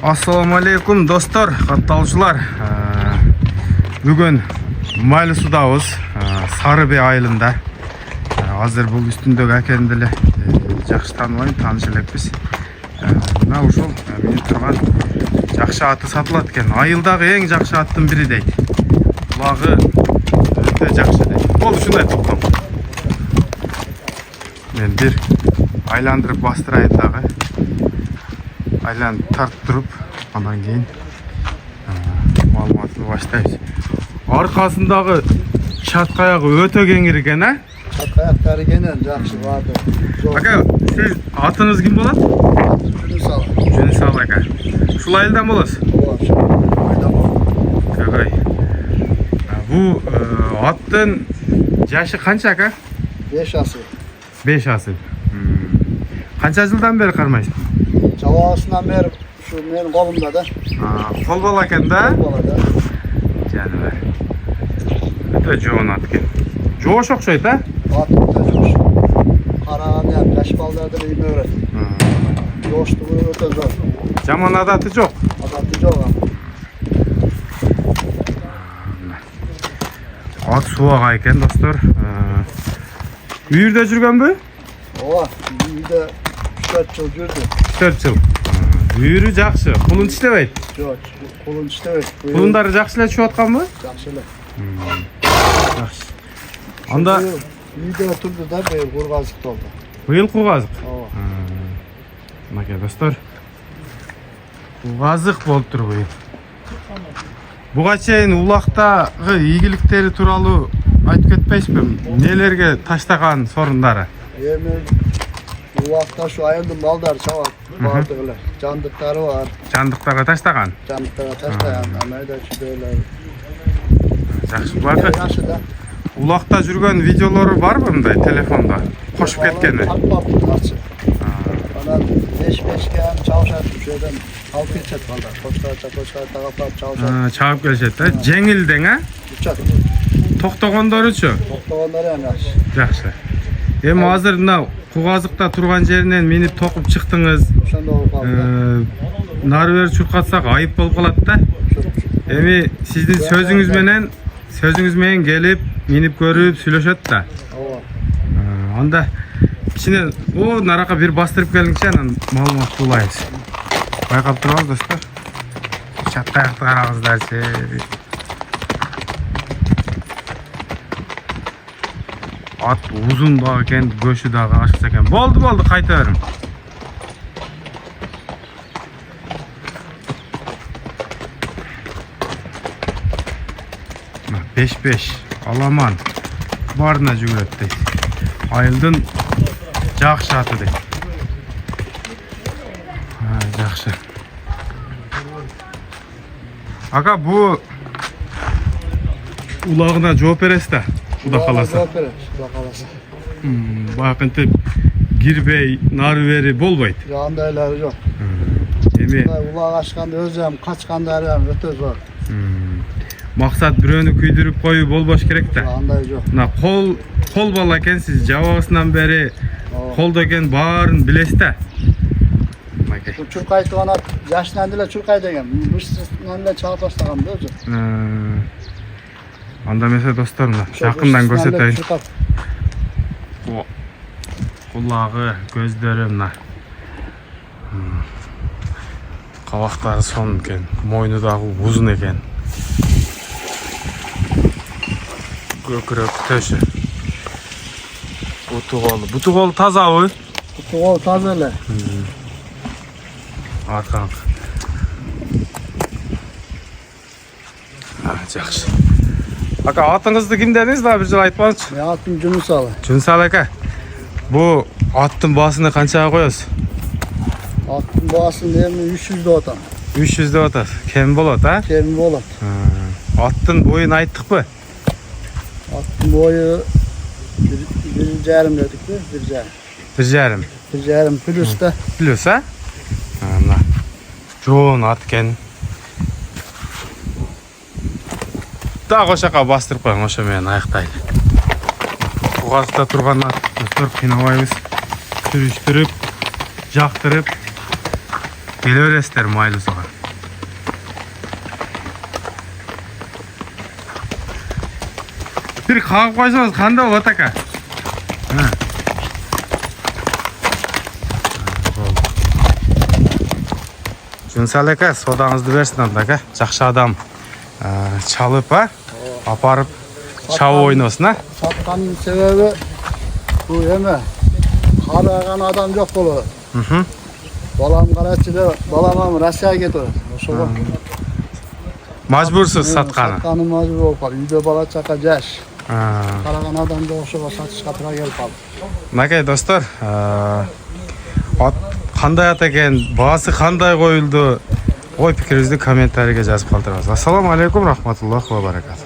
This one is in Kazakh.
Assalamu alaikum dostlar, катталушылар. Бүгін Майлысудабыз, Сарыбе айылында. Азыр бұл үстүндөгү акенди эле жакшы тааныбайм, тааныш элекпиз. Мына ушул мен турган жакшы аты сатылат экен. Айылдагы эң жакшы аттын бири дейт. Булагы өтө жакшы дейт. Болду, ушундай токтом. Мен бир айландырып бастырайын дагы. Айланып тарттырып, андан кейін маалыматты баштайбыз. Аркасындагы чаткаягы өтө кеңир экен, а? Çatkayakları genen жақсы vardı. Aka, siz atınız kim болот? Жүнісал. Жүнісал aka. Ушул айылдан болосуз? Көкөй. Бу аттын жашы канча aka? 5 asır. 5 asır. Канча жылдан бери кармайсыз? Çavağısından beri şu benim kolumda da. Kol bala eкен да? Kol bala da. Жаныбар. Өтө жоон ат экен. Жоош окшойт, а? At ötözmüş. Karağan yani yaş ballardır iyi öğret. Coştuğu öte zor. Жаман адаты жок. Adatı çok ama. Ат суага экен, достор. Үйүрдө жүргөнбү? Ova, bir de 3-4 yıl gördü. 4 жыл. Үйүрү жакшы. Кулун иштебейт. Yok, kulun işte evet. Кулундары жакшы эле чыгып атканбы? Жақшылы. Жакшы. Анда Үйде oturdu da böyle kurgazlık oldu. быйыл кугазык. Ova. Мынакей достор. Кугазык болуп тур быйыл. Буга чейин улактагы ийгиликтери тууралуу айтып кетпейсизби? Нелерге таштаган сорундары? Yemin bu hafta şu ayıldım malдар çavak vardılar. Candıkları var. Жандыктарга таштаган. Candıklara taşlayan. Ama da şu böyle. Жакшы. Буларды Yaşı da. улакта жүргөн видеолору барбы мындай телефондо? Кошуп кеткени? Atmadım açı. Bana 5-5 çalışan şeyden 6 ilçet kaldı. Koçlar taraflar çalışan. Чагып келишет да. Жеңилдең, а? Uçak. Токтогондоручу? Toktavanları yani yaş. Жакшы. Эми азыр мына кугазыкта турган жеринен менип токуп чыктыңыз. Uşan da olup kaldı. Нары бери чуркатсак айып болуп калат да. Эми сиздин сөзүңүз менен келип, минип көрүп сүйлөшөт да. Ova. Анда ичинен нарака бир бастырып келиңчи, анан маалымат улайбыз. Байкап турабыз достор. Чаткаякты караңыздарчы. Ат узун дагы экен, көшү дагы ашыкса экен. Болду, кайта берим. Мына 5-5 аламан баарына жүгүрөт дейт. Айылдын жакшы аты дейт. Жакшы. Ага, бу улагына жооп бересиз да. Куда каласа. Kuda kalasa. Bakıntıp girbey, nары beri bolbayt. Yağında öyle yok. Эми Ulağı açkanda özlem, kaçkanda arayam öte zor. maksat bирөөнү kүйдүрүp koyup bolboş керек да. Yağında yok. Мына кол бала экенсиз, жабагысынан бери колдо экен баарын билесиз да. Bu çurkaytı ona yaşından dile çurkay degen. Mışsından dile çalıp başlagan da özü. Анда эмесе достор, мына жакындан көрсөтөйүн. Кулагы, көздөрү мына. Кабактары сонун экен, мойну дагы узун экен. Көкүрөк төшү. Буту колу тазабы? Kutu kol taze ele. Аркаң. Жакшы. Ака, атыңызды ким дедиңиз да бир жыл айтпаңызчы? Ben attım Cünüsalı. Жүнсал ака. Бу аттын баасыны канчага коесуз? Attım boğasını yemin 300 de otam. 300 деп атат. Кем болот, а? Kevmi olat. Аттын боюн айттыкпы? Attım boyu 1,5 dedik mi? 1,5. 1,5. 1,5 plus da. Плюс, а? Мына жоон ат экен. Дагы ошака бастырып коюң, ошо менен аяктайлы. Кугазыкта турган ат, достор, кыйнабайбыз. Сүрүштүрүп, жактырып келе бересіздер Майлысуға. Bir қағып қойсаңыз қандай болады ака? Жүнсал ака, содаңызды берсін анда ака. Жақшы адам чалып, апарып чау ойносын, Сатқанның себебі bu еме қараған адам жоқ болады. Балам қарачыда, балам Россияға кетті. Ошоға Мажбурсыз сатқаны. Сатқаны мажбур болып қалды. Үйде бала чақа жаш. Қараған адам жоқ, ошоға сатышқа тура келіп қалды. Накай достар, қандай ат екен, бағасы қандай қойылды, ой пікіріңізді комментарийге жазып қалдырыңыз. Ассаламу алейкум, рахматуллахи ва баракатух.